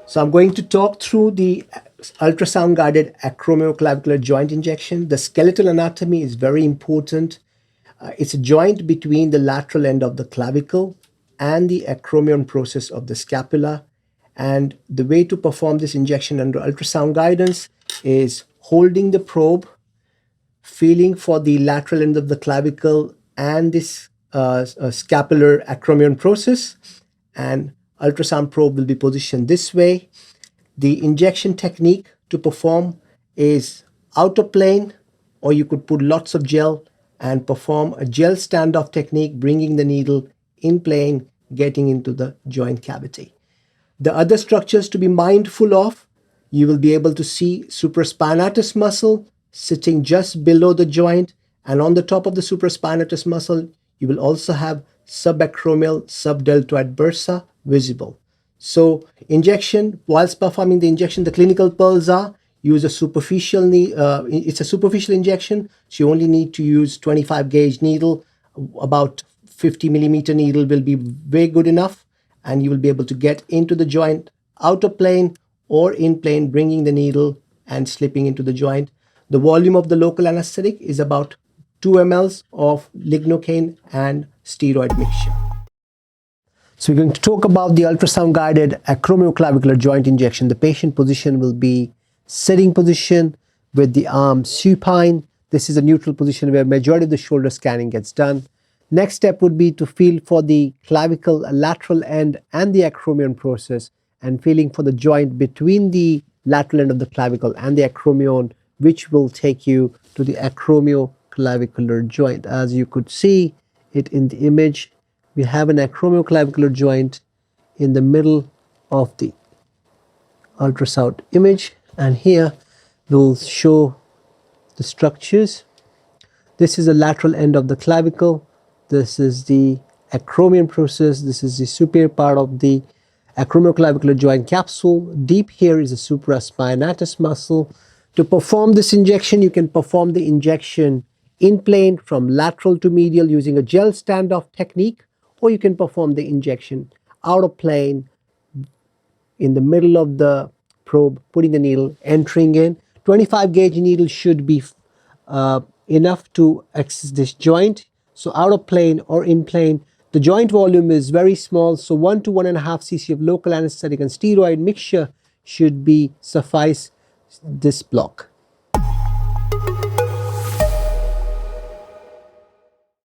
So I'm going to talk through the ultrasound guided acromioclavicular joint injection. The skeletal anatomy is very important. It's a joint between the lateral end of the clavicle and the acromion process of the scapula. And the way to perform this injection under ultrasound guidance is holding the probe, feeling for the lateral end of the clavicle and this scapular acromion process, and ultrasound probe will be positioned this way. The injection technique to perform is outer plane, or you could put lots of gel and perform a gel standoff technique, bringing the needle in plane, getting into the joint cavity. The other structures to be mindful of, you will be able to see supraspinatus muscle sitting just below the joint, and on the top of the supraspinatus muscle, you will also have subacromial subdeltoid bursa visible. So injection, whilst performing the injection, the clinical pearls are use a superficial, it's a superficial injection, so you only need to use 25 gauge needle. About 50 millimeter needle will be very good enough, and you will be able to get into the joint outer plane or in plane, bringing the needle and slipping into the joint. The volume of the local anesthetic is about 2 mL of lignocaine and steroid mixture. So we're going to talk about the ultrasound guided acromioclavicular joint injection. The patient position will be sitting position with the arm supine. This is a neutral position where majority of the shoulder scanning gets done. Next step would be to feel for the clavicle lateral end and the acromion process, and feeling for the joint between the lateral end of the clavicle and the acromion, which will take you to the acromioclavicular joint. As you could see it in the image, we have an acromioclavicular joint in the middle of the ultrasound image, and here we'll show the structures. This is the lateral end of the clavicle. This is the acromion process. This is the superior part of the acromioclavicular joint capsule. Deep here is the supraspinatus muscle. To perform this injection, you can perform the injection in plane from lateral to medial using a gel standoff technique, or you can perform the injection out of plane in the middle of the probe, putting the needle, entering in. 25 gauge needle should be enough to access this joint. So out of plane or in plane, the joint volume is very small, so 1 to 1.5 cc of local anesthetic and steroid mixture should be suffice this block.